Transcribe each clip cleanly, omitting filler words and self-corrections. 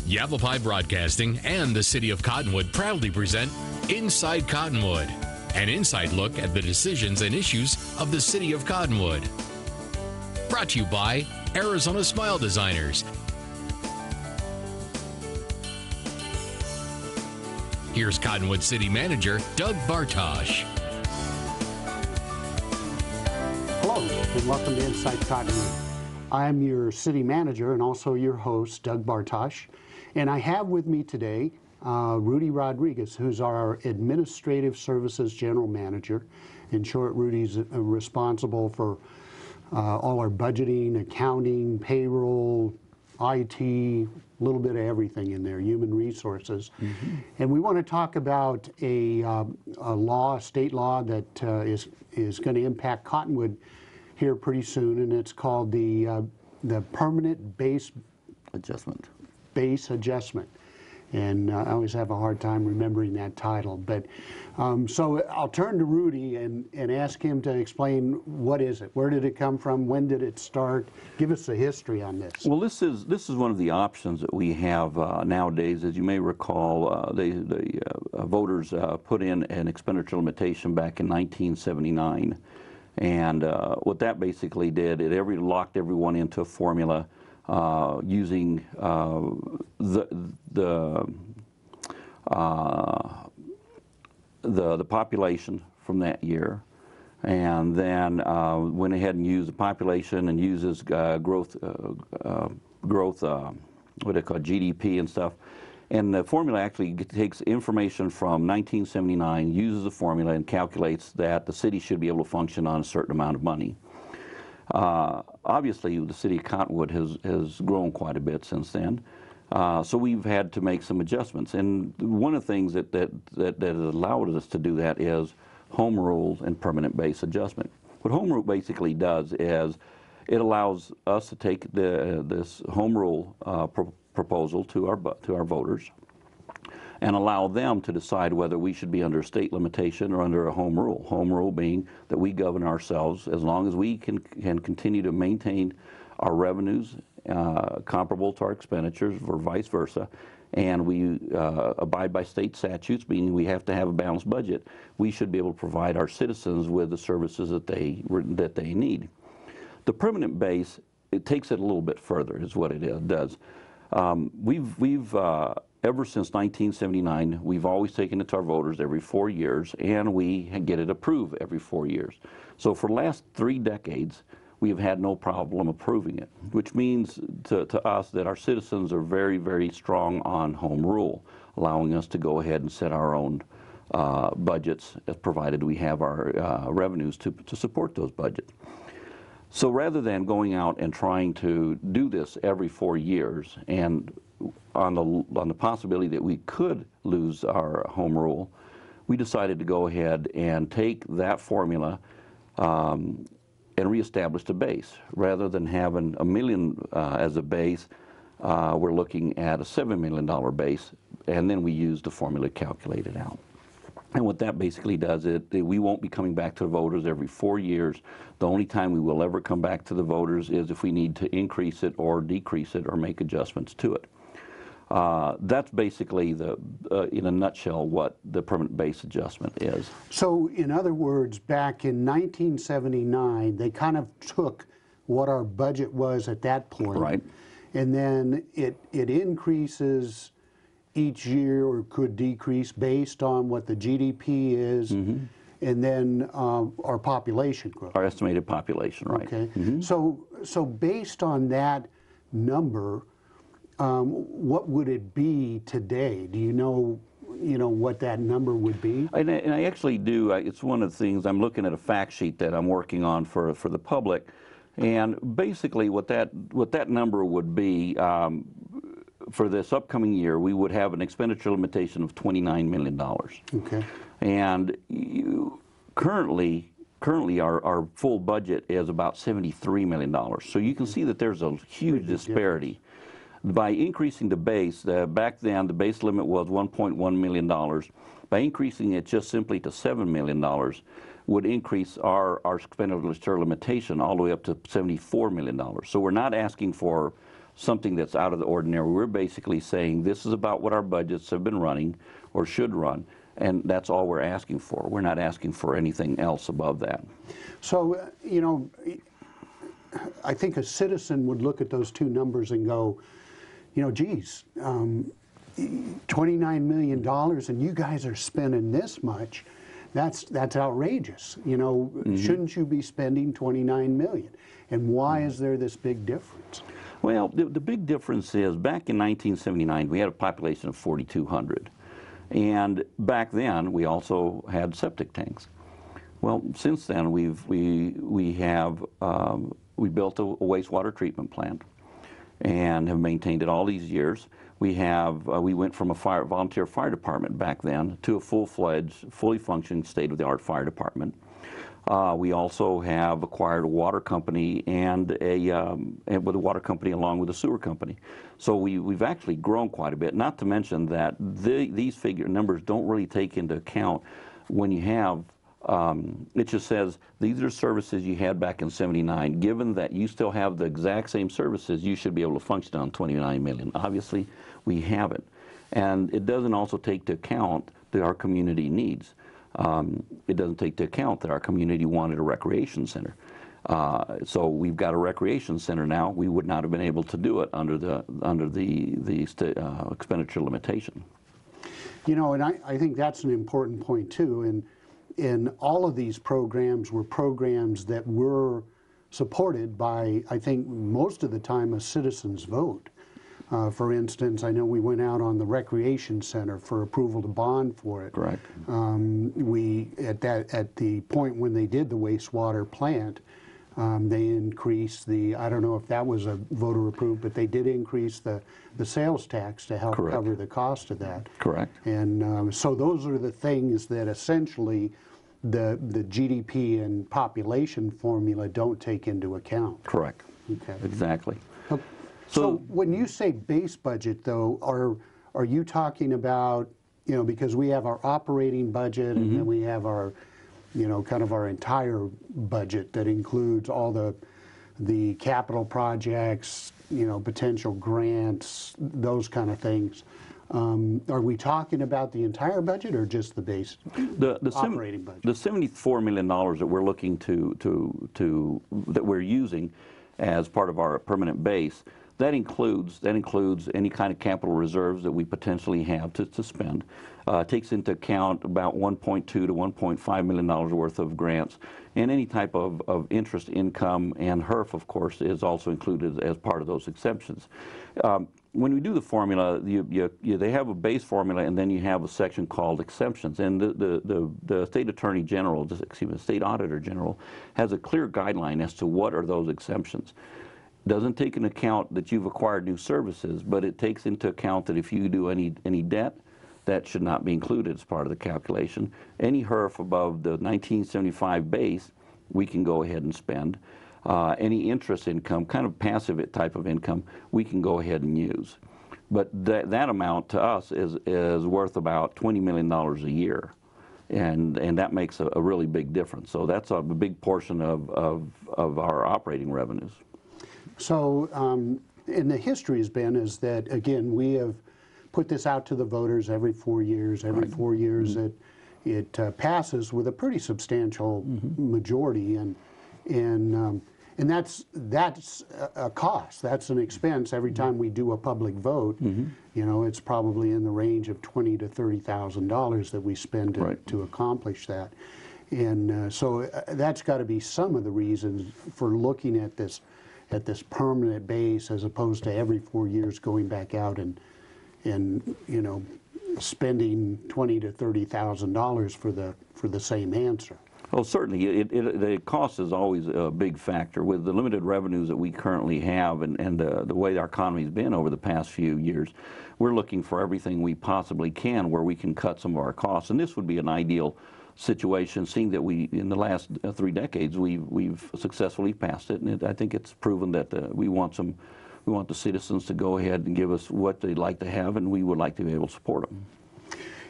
Yavapai Broadcasting and the City of Cottonwood proudly present Inside Cottonwood, an inside look at the decisions and issues of the City of Cottonwood. Brought to you by Arizona Smile Designers. Here's Cottonwood City Manager Doug Bartosh. Hello, and welcome to Inside Cottonwood. I'm your city manager and also your host, Doug Bartosh. And I have with me today Rudy Rodriguez, who's our Administrative Services General Manager. In short, Rudy's responsible for all our budgeting, accounting, payroll, IT, a little bit of everything in there, human resources. And we want to talk about a state law that is going to impact Cottonwood here pretty soon, and it's called the Permanent Base Adjustment. And I always have a hard time remembering that title. But so I'll turn to Rudy and ask him to explain what is it, where did it come from, when did it start? Give us a history on this. Well, this is one of the options that we have nowadays. As you may recall, the voters put in an expenditure limitation back in 1979. And what that basically did, it locked everyone into a formula using the population from that year, and then went ahead and used the population and uses growth, what they call GDP and stuff. And the formula actually takes information from 1979, uses the formula, and calculates that the city should be able to function on a certain amount of money. Obviously, the city of Cottonwood has grown quite a bit since then, so we've had to make some adjustments. And one of the things that allowed us to do that is home rule and permanent base adjustment. What home rule basically does is it allows us to take this home rule proposal to our voters and allow them to decide whether we should be under a state limitation or under a home rule. Home rule being that we govern ourselves as long as we can continue to maintain our revenues comparable to our expenditures, or vice versa, and we abide by state statutes, meaning we have to have a balanced budget. We should be able to provide our citizens with the services that they need. The permanent base, it takes it a little bit further, is what it does. We've ever since 1979, we've always taken it to our voters every 4 years, and we get it approved every 4 years. So for the last 3 decades, we have had no problem approving it, which means to us that our citizens are very, very strong on home rule, allowing us to go ahead and set our own budgets, provided we have our revenues to support those budgets. So rather than going out and trying to do this every 4 years, and on the possibility that we could lose our home rule, we decided to go ahead and take that formula and reestablish the base. Rather than having $1 million as a base, we're looking at a $7 million base, and then we use the formula to calculate it out. And what that basically does is we won't be coming back to the voters every 4 years. The only time we will ever come back to the voters is if we need to increase it or decrease it or make adjustments to it. That's basically, in a nutshell, what the permanent base adjustment is. So, in other words, back in 1979, they kind of took what our budget was at that point, right, and then it increases each year, or could decrease based on what the GDP is, and then our population growth. Our estimated population, right. Okay. So based on that number, what would it be today? Do you know what that number would be? And I actually do. It's one of the things, I'm looking at a fact sheet that I'm working on for the public, and basically what that number would be, for this upcoming year, we would have an expenditure limitation of $29 million. Okay. And currently our full budget is about $73 million. So you can see that there's a huge disparity. By increasing the base, back then the base limit was $1.1 million. By increasing it just simply to $7 million would increase our expenditure limitation all the way up to $74 million. So we're not asking for something that's out of the ordinary. We're basically saying this is about what our budgets have been running or should run, and that's all we're asking for. We're not asking for anything else above that. So, you know, I think a citizen would look at those two numbers and go, you know, geez, $29 million and you guys are spending this much. That's outrageous. You know, shouldn't you be spending $29 million? And why is there this big difference? Well, the big difference is back in 1979, we had a population of 4,200. And back then, we also had septic tanks. Well, since then, we built a wastewater treatment plant and have maintained it all these years. We went from a volunteer fire department back then to a full-fledged, fully functioning state-of-the-art fire department. We also have acquired a water company and with a water company along with a sewer company. So we've actually grown quite a bit. Not to mention that these numbers don't really take into account when you have. It just says these are services you had back in '79. Given that you still have the exact same services, you should be able to function on $29 million. Obviously, we haven't, and it doesn't also take into account that our community needs. It doesn't take into account that our community wanted a recreation center. So we've got a recreation center now. We would not have been able to do it under the expenditure limitation. You know, and I think that's an important point too. And all of these programs were programs that were supported by, I think, most of the time, a citizen's vote. For instance, I know we went out on the recreation center for approval to bond for it. Correct. At the point when they did the wastewater plant, they increased I don't know if that was a voter approved, but they did increase the sales tax to help Correct. cover the cost of that. Correct. And so those are the things that essentially the GDP and population formula don't take into account. Correct. Okay. Exactly. So when you say base budget, though, are you talking about, you know, because we have our operating budget and then we have our, you know, kind of our entire budget that includes all the capital projects, you know, potential grants, those kind of things. Are we talking about the entire budget or just the base operating budget? The $74 million that we're looking that we're using as part of our permanent base, that includes any kind of capital reserves that we potentially have to spend. Takes into account about $1.2 to $1.5 million worth of grants, and any type of interest income, and HERF, of course, is also included as part of those exemptions. When we do the formula, they have a base formula, and then you have a section called exemptions. And the state attorney general, excuse me, the state auditor general, has a clear guideline as to what are those exemptions. Doesn't take into account that you've acquired new services, but it takes into account that if you do any debt, that should not be included as part of the calculation. Any HERF above the 1975 base, we can go ahead and spend. Any interest income, kind of passive type of income, we can go ahead and use. But that amount to us is worth about $20 million a year. And that makes a really big difference. So that's a big portion of our operating revenues. So, and the history has been is that, again, we have put this out to the voters every 4 years. Every 4 years it passes with a pretty substantial majority, and that's a cost. That's an expense every time we do a public vote. You know, it's probably in the range of $20,000 to $30,000 that we spend to accomplish that. And so that's got to be some of the reasons for looking at this permanent base as opposed to every 4 years going back out and you know, spending $20,000 to $30,000 for the same answer. Well, certainly, the cost is always a big factor. With the limited revenues that we currently have and the way our economy's been over the past few years, we're looking for everything we possibly can where we can cut some of our costs. And this would be an ideal situation, seeing that in the last 3 decades, we've successfully passed it. And I think it's proven that we want the citizens to go ahead and give us what they'd like to have, and we would like to be able to support them.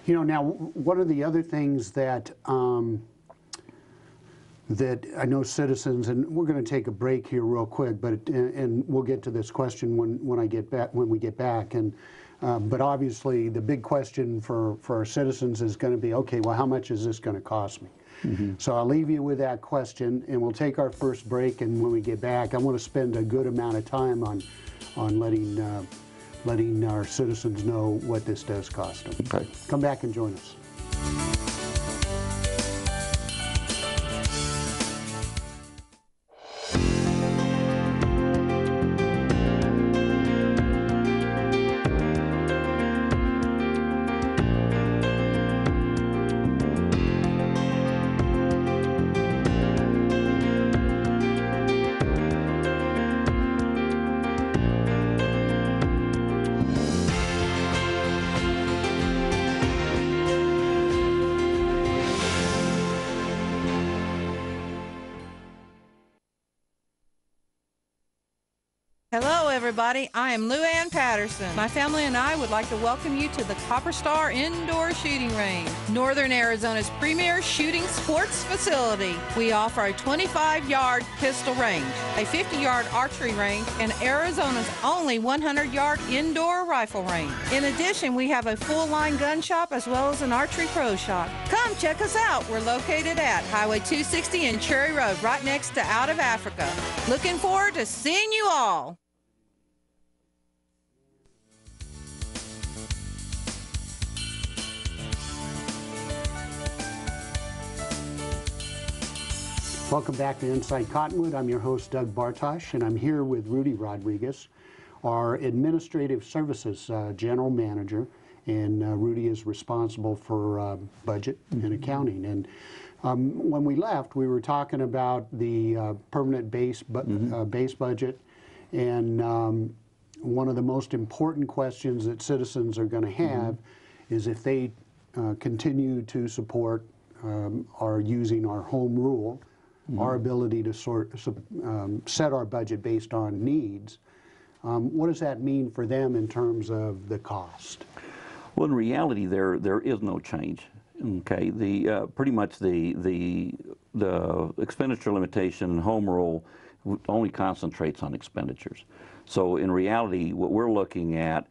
You know, now, one of the other things that that I know citizens, and we're going to take a break here real quick, but and we'll get to this question when we get back. And but obviously, the big question for our citizens is going to be, okay, well, how much is this going to cost me? So I'll leave you with that question, and we'll take our first break. And when we get back, I want to spend a good amount of time on letting our citizens know what this does cost them. Okay. Come back and join us. Hello, everybody. I am Lou Ann Patterson. My family and I would like to welcome you to the Copper Star Indoor Shooting Range, Northern Arizona's premier shooting sports facility. We offer a 25-yard pistol range, a 50-yard archery range, and Arizona's only 100-yard indoor rifle range. In addition, we have a full-line gun shop as well as an archery pro shop. Come check us out. We're located at Highway 260 and Cherry Road, right next to Out of Africa. Looking forward to seeing you all. Welcome back to Inside Cottonwood. I'm your host, Doug Bartosh, and I'm here with Rudy Rodriguez, our Administrative Services General Manager, and Rudy is responsible for budget and accounting. And when we left, we were talking about the permanent base budget, and one of the most important questions that citizens are going to have is if they continue to support our using our home rule, our ability to set our budget based on needs. What does that mean for them in terms of the cost? Well, in reality, there is no change. Okay, pretty much the expenditure limitation home rule only concentrates on expenditures. So in reality, what we're looking at,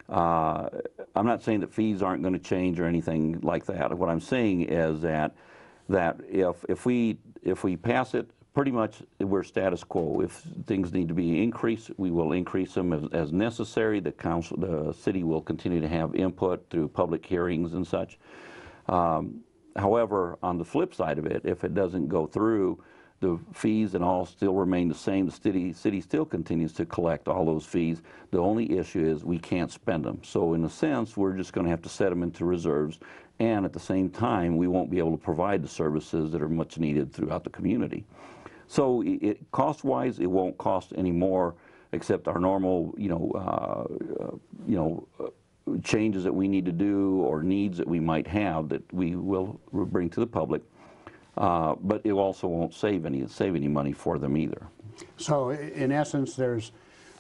I'm not saying that fees aren't going to change or anything like that. What I'm saying is that if we pass it, pretty much we're status quo. If things need to be increased, we will increase them as necessary. The city will continue to have input through public hearings and such. However, on the flip side of it, if it doesn't go through, the fees and all still remain the same. The city still continues to collect all those fees. The only issue is we can't spend them. So in a sense, we're just going to have to set them into reserves, and at the same time, we won't be able to provide the services that are much needed throughout the community. So cost-wise, it won't cost any more, except our normal, changes that we need to do or needs that we might have that we will bring to the public. But it also won't save any money for them either. So in essence, there's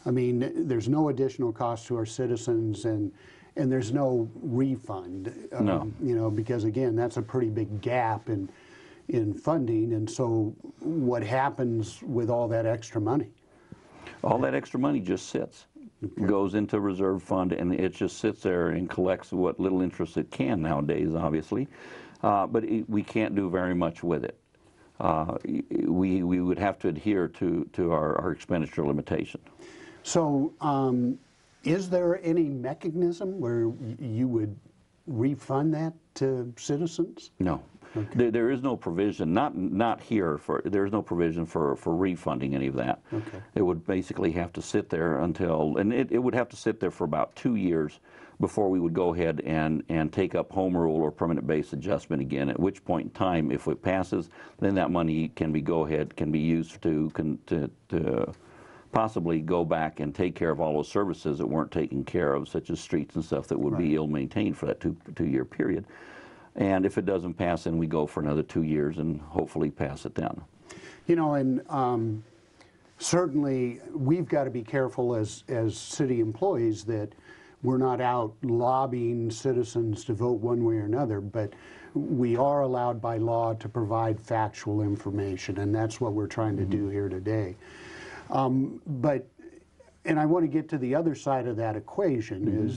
no additional cost to our citizens, and there's no refund. No. Because again, that's a pretty big gap in funding. And so what happens with all that extra money? All that extra money just sits. Okay. Goes into a reserve fund, and it just sits there and collects what little interest it can nowadays, obviously. But we can't do very much with it. We would have to adhere to our expenditure limitation. So is there any mechanism where you would refund that to citizens? No. Okay. There is no provision, not here, there is no provision for refunding any of that. Okay. It would basically have to sit there until, and it would have to sit there for about 2 years before we would go ahead and take up home rule or permanent base adjustment again, at which point in time, if it passes, then that money can be used to possibly go back and take care of all those services that weren't taken care of, such as streets and stuff that would be ill-maintained for that two-year period. And if it doesn't pass, then we go for another 2 years and hopefully pass it down. And certainly we've got to be careful as city employees that we're not out lobbying citizens to vote one way or another, but we are allowed by law to provide factual information, and that's what we're trying to do here today. And I want to get to the other side of that equation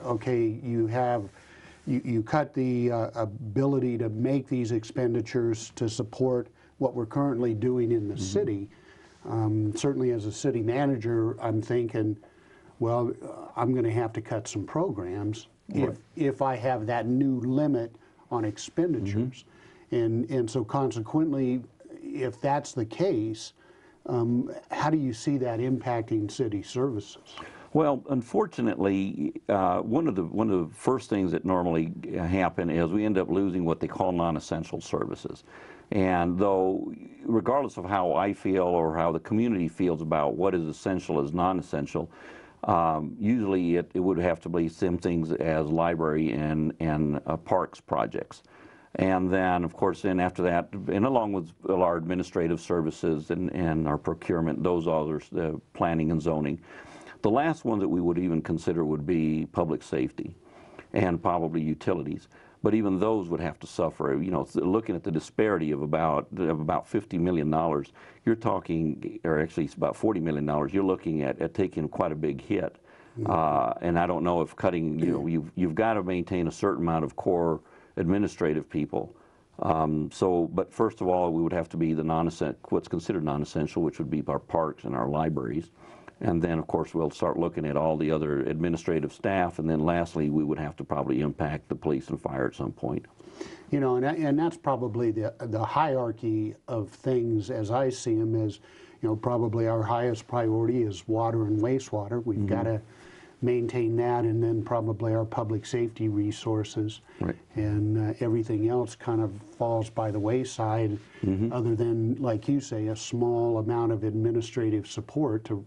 okay, you cut the ability to make these expenditures to support what we're currently doing in the city. Certainly as a city manager, I'm thinking, well, I'm going to have to cut some programs if I have that new limit on expenditures. And so consequently, if that's the case, how do you see that impacting city services? Well, unfortunately, one of the first things that normally happen is we end up losing what they call non-essential services. And though, regardless of how I feel or how the community feels about what is essential as non-essential, usually it would have to be some things as library and parks projects. And then, of course, then after that, and along with our administrative services and our procurement, those others, the planning and zoning. The last one that we would even consider would be public safety and probably utilities. But even those would have to suffer. You know, looking at the disparity of about $50 million, you're talking, or actually it's about $40 million, you're looking at taking quite a big hit. And I don't know if cutting, you know, you've got to maintain a certain amount of core administrative people. But first of all, we would have to be the what's considered non-essential, which would be our parks and our libraries. And then, of course, we'll start looking at all the other administrative staff. And then lastly, we would have to probably impact the police and fire at some point. You know, and that's probably the hierarchy of things as I see them is, you know, probably our highest priority is water and wastewater. We've got to maintain that, and then probably our public safety resources. Right. And everything else kind of falls by the wayside, other than, like you say, a small amount of administrative support to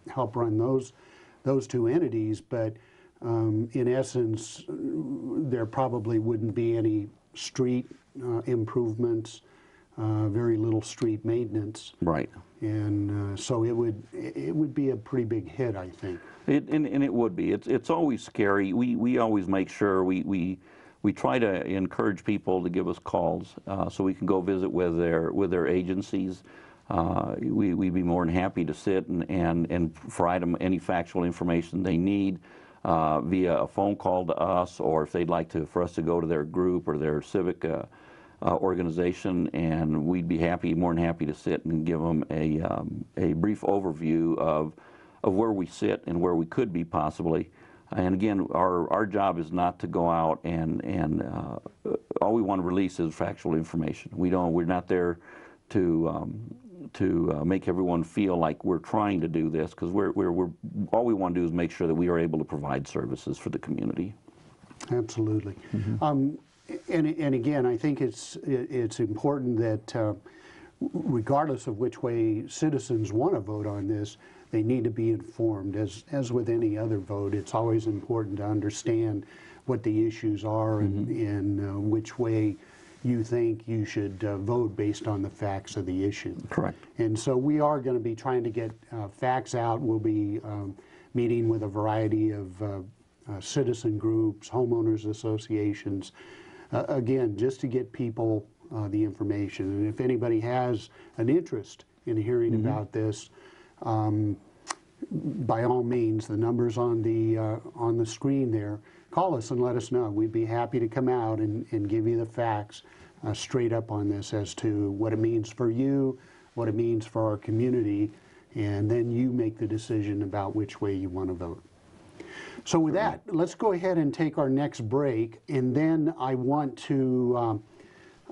help run those two entities. But in essence, there probably wouldn't be any street improvements, very little street maintenance. Right. And so it would be a pretty big hit, I think. And it would be. It's always scary. We always make sure we try to encourage people to give us calls so we can go visit with their agencies. We'd be more than happy to sit and provide them any factual information they need via a phone call to us, or if they'd like for us to go to their group or their civic organization, and we'd be more than happy to sit and give them a brief overview of where we sit and where we could be possibly. And again, our job is not to go out and all we want to release is factual information. We're not there to make everyone feel like we're trying to do this, because all we want to do is make sure that we are able to provide services for the community. Absolutely. And again, I think it's important that regardless of which way citizens want to vote on this, they need to be informed. As with any other vote, it's always important to understand what the issues are and which way you think you should vote based on the facts of the issue. Correct. And so we are going to be trying to get facts out. We'll be meeting with a variety of citizen groups, homeowners associations, again, just to get people the information. And if anybody has an interest in hearing about this, by all means, the number's on the screen there. Call us and let us know. We'd be happy to come out and give you the facts straight up on this as to what it means for you, what it means for our community, and then you make the decision about which way you want to vote. So with that, let's go ahead and take our next break, and then I want to,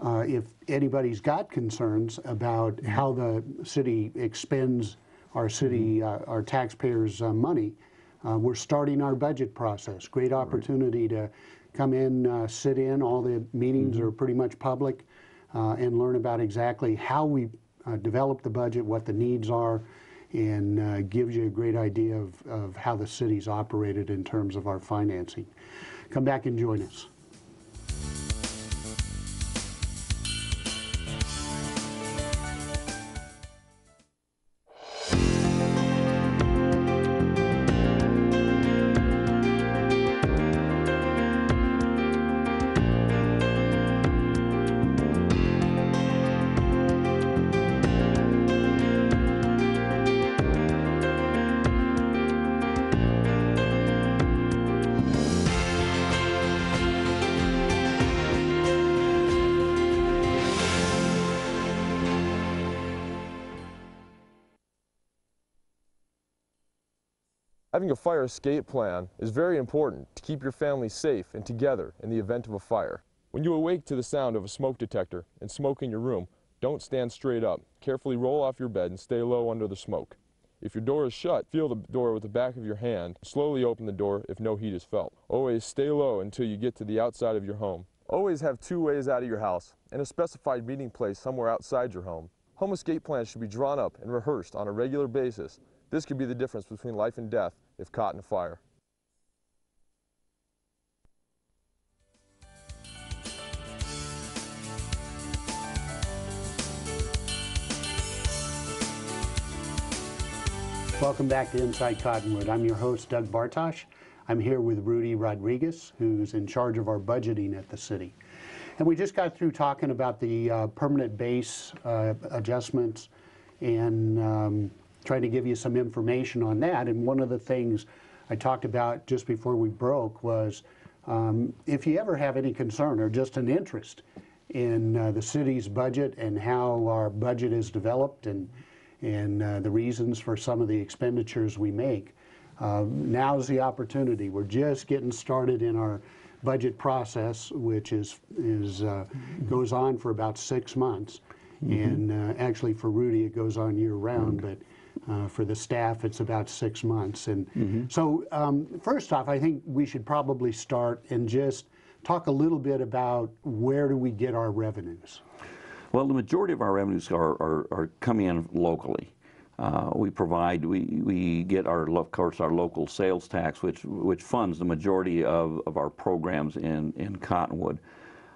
if anybody's got concerns about how the city expends our city, our taxpayers' money, we're starting our budget process. Great opportunity to come in, sit in. All the meetings are pretty much public, and learn about exactly how we develop the budget, what the needs are, and gives you a great idea of how the city's operated in terms of our financing. Come back and join us. Having a fire escape plan is very important to keep your family safe and together in the event of a fire. When you awake to the sound of a smoke detector and smoke in your room, don't stand straight up. Carefully roll off your bed and stay low under the smoke. If your door is shut, feel the door with the back of your hand. Slowly open the door if no heat is felt. Always stay low until you get to the outside of your home. Always have 2 ways out of your house and a specified meeting place somewhere outside your home. Home escape plans should be drawn up and rehearsed on a regular basis. This could be the difference between life and death if caught in a fire. Welcome back to Inside Cottonwood. I'm your host, Doug Bartosh. I'm here with Rudy Rodriguez, who's in charge of our budgeting at the city. And we just got through talking about the permanent base adjustments and trying to give you some information on that. And one of the things I talked about just before we broke was if you ever have any concern or just an interest in the city's budget and how our budget is developed and the reasons for some of the expenditures we make, now's the opportunity. We're just getting started in our budget process, which goes on for about 6 months. And actually for Rudy it goes on year-round, but for the staff it's about 6 months. And so first off, I think we should probably start and just talk a little bit about where do we get our revenues. Well, the majority of our revenues are coming in locally. We get of course our local sales tax, which funds the majority of our programs in Cottonwood.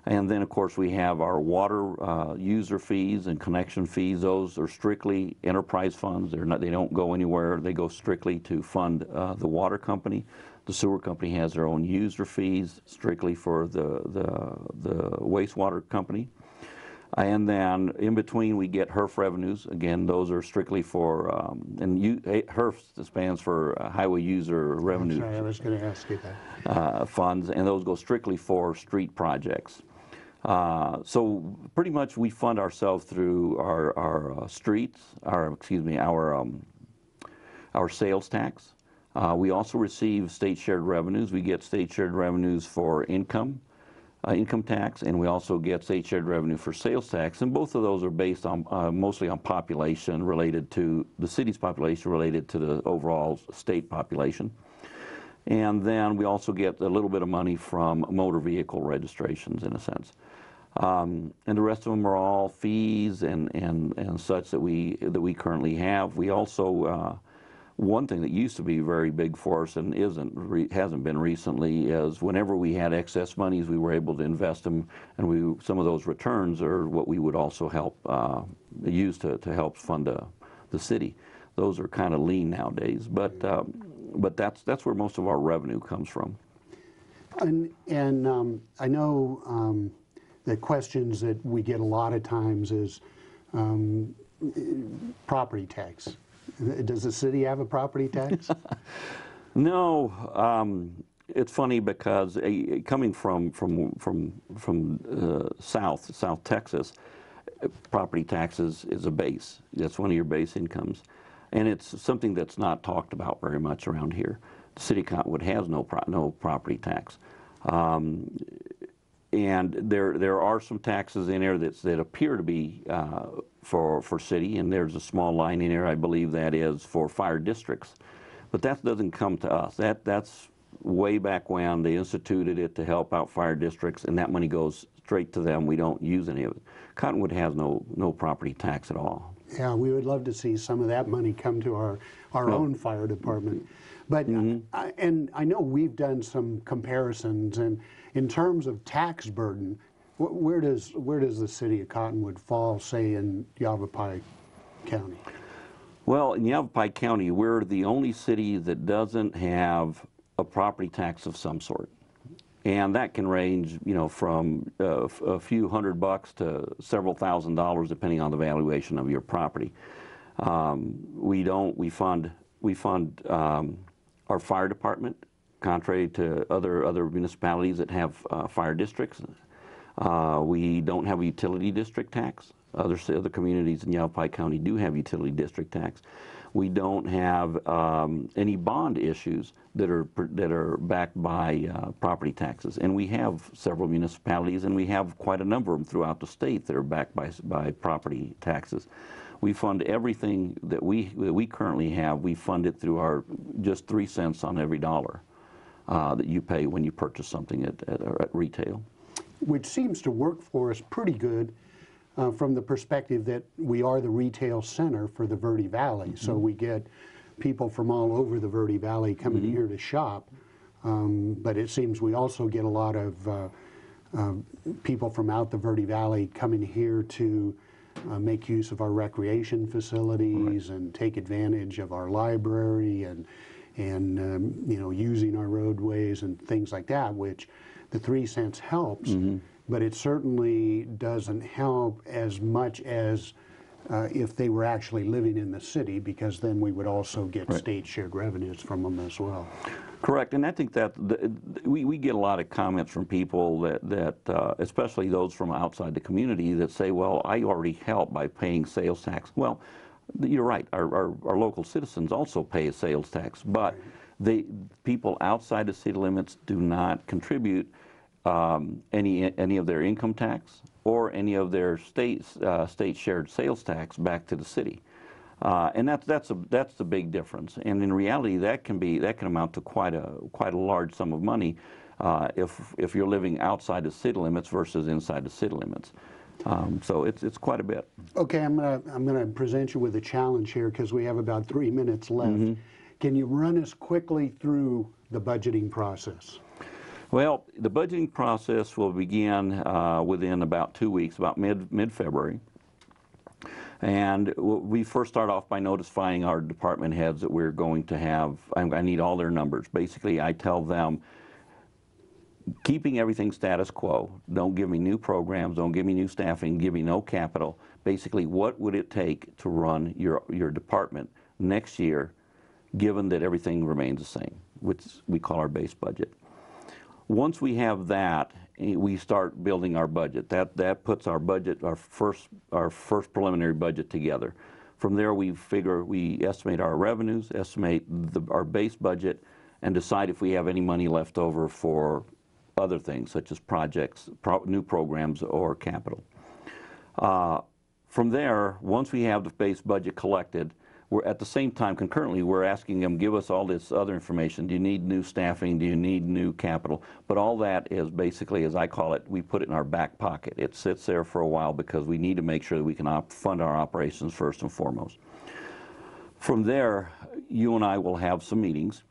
And then of course we have our water user fees and connection fees. Those are strictly enterprise funds. They don't go anywhere. They go strictly to fund the water company. The sewer company has their own user fees strictly for the wastewater company. And then in between we get HERF revenues. Again, those are strictly for, HERF stands for Highway User Revenue. I'm sorry, I was going to ask you that. Funds, and those go strictly for street projects. So pretty much we fund ourselves through our streets, our sales tax. We also receive state shared revenues. We get state shared revenues for income tax, and we also get state shared revenue for sales tax, and both of those are based on mostly on population related to the city's population related to the overall state population. And then we also get a little bit of money from motor vehicle registrations in a sense. And the rest of them are all fees and such that we currently have. We also one thing that used to be very big for us and hasn't been recently is whenever we had excess monies, we were able to invest them, and some of those returns are what we would also help use to help fund the city. Those are kind of lean nowadays, but that's where most of our revenue comes from. And I know the questions that we get a lot of times is property tax. Does the city have a property tax? No. It's funny because coming from South Texas, property taxes is a base. That's one of your base incomes, and it's something that's not talked about very much around here. The city of Cottonwood has no property tax, and there are some taxes in there that appear to be for city, and there's a small line in there, I believe that is for fire districts, but that doesn't come to us. That's way back when they instituted it to help out fire districts, and that money goes straight to them. We don't use any of it. Cottonwood has no property tax at all. Yeah, we would love to see some of that money come to our own fire department. But and I know we've done some comparisons, and in terms of tax burden, where does the city of Cottonwood fall, say, in Yavapai County? Well, in Yavapai County, we're the only city that doesn't have a property tax of some sort, and that can range, from a few $100 to several $1,000s, depending on the valuation of your property. We fund our fire department, contrary to other municipalities that have fire districts. We don't have a utility district tax. Other communities in Yavapai County do have utility district tax. We don't have any bond issues that are backed by property taxes. And we have several municipalities, and we have quite a number of them throughout the state that are backed by property taxes. We fund everything that we currently have. We fund it through our just 3 cents on every dollar that you pay when you purchase something at retail. Which seems to work for us pretty good from the perspective that we are the retail center for the Verde Valley. So we get people from all over the Verde Valley coming here to shop. But it seems we also get a lot of people from out the Verde Valley coming here to make use of our recreation facilities and take advantage of our library and you know, using our roadways and things like that, which the 3 cents helps, but it certainly doesn't help as much as if they were actually living in the city, because then we would also get state shared revenues from them as well. Correct, and I think that we get a lot of comments from people that especially those from outside the community, that say, well, I already help by paying sales tax. Well, you're right, our local citizens also pay a sales tax, but people outside the city limits do not contribute any of their income tax or any of their state shared sales tax back to the city. And that's the big difference. And in reality, that can amount to quite a large sum of money if you're living outside the city limits versus inside the city limits. So it's quite a bit. Okay, I'm gonna present you with a challenge here, because we have about 3 minutes left. Can you run us quickly through the budgeting process? Well, the budgeting process will begin within about 2 weeks, about mid-February. And we first start off by notifying our department heads that we're going to have, I need all their numbers. Basically, I tell them, keeping everything status quo, don't give me new programs, don't give me new staffing, give me no capital. Basically, what would it take to run your department next year, given that everything remains the same, which we call our base budget. Once we have that, we start building our budget. That puts our budget, our first preliminary budget together. From there, we estimate our revenues, estimate our base budget, and decide if we have any money left over for other things, such as projects, new programs, or capital. From there, once we have the base budget collected, we're at the same time, concurrently, we're asking them, give us all this other information. Do you need new staffing? Do you need new capital? But all that is basically, as I call it, we put it in our back pocket. It sits there for a while because we need to make sure that we can fund our operations first and foremost. From there, you and I will have some meetings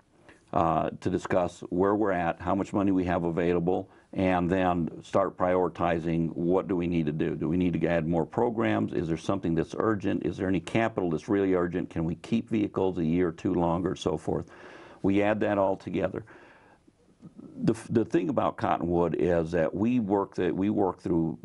to discuss where we're at, how much money we have available, and then start prioritizing what do we need to do. Do we need to add more programs? Is there something that's urgent? Is there any capital that's really urgent? Can we keep vehicles a year or two longer, so forth? We add that all together. The thing about Cottonwood is that we work through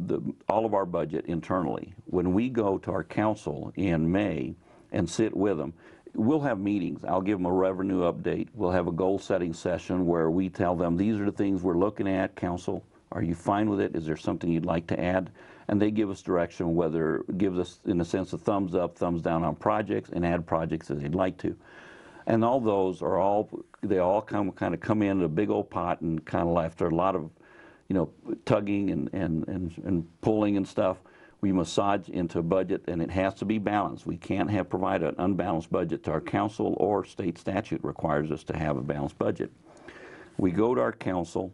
all of our budget internally. When we go to our council in May and sit with them, we'll have meetings. I'll give them a revenue update. We'll have a goal-setting session where we tell them, these are the things we're looking at, council. Are you fine with it? Is there something you'd like to add? And they give us direction, whether it gives us, in a sense, a thumbs up, thumbs down on projects, and add projects as they'd like to. And all those are they all kind of come in a big old pot, and kind of after a lot of, tugging and pulling and stuff, we massage into a budget, and it has to be balanced. We can't provide an unbalanced budget to our council, or state statute requires us to have a balanced budget. We go to our council,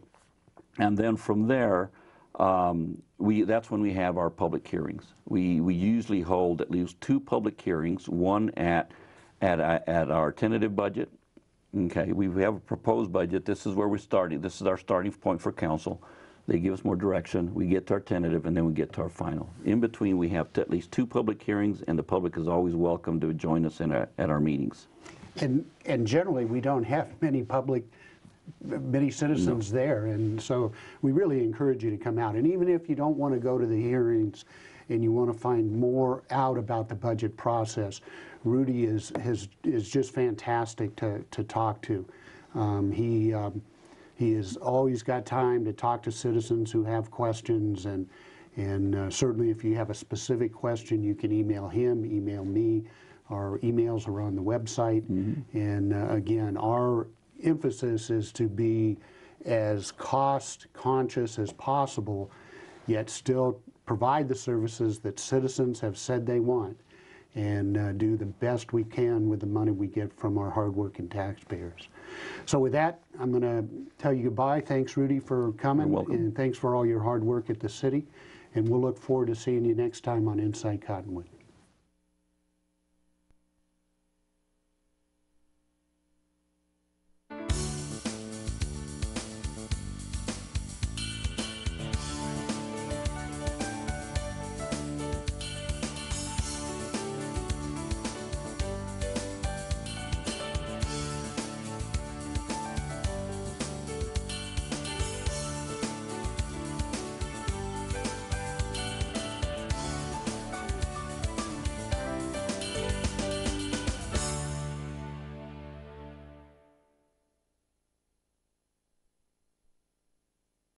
and then from there, that's when we have our public hearings. We usually hold at least 2 public hearings, one at our tentative budget. Okay, we have a proposed budget. This is where we're starting. This is our starting point for council. They give us more direction. We get to our tentative, and then we get to our final. In between, we have at least 2 public hearings, and the public is always welcome to join us at our meetings. And generally, we don't have many citizens there, and so we really encourage you to come out. And even if you don't want to go to the hearings and you want to find more out about the budget process, Rudy is just fantastic to talk to. He has always got time to talk to citizens who have questions, and certainly if you have a specific question, you can email him, email me. Our emails are on the website. And again, our emphasis is to be as cost conscious as possible, yet still provide the services that citizens have said they want, and do the best we can with the money we get from our hardworking taxpayers. So with that, I'm going to tell you goodbye. Thanks, Rudy, for coming. You're welcome. And thanks for all your hard work at the city. And we'll look forward to seeing you next time on Inside Cottonwood.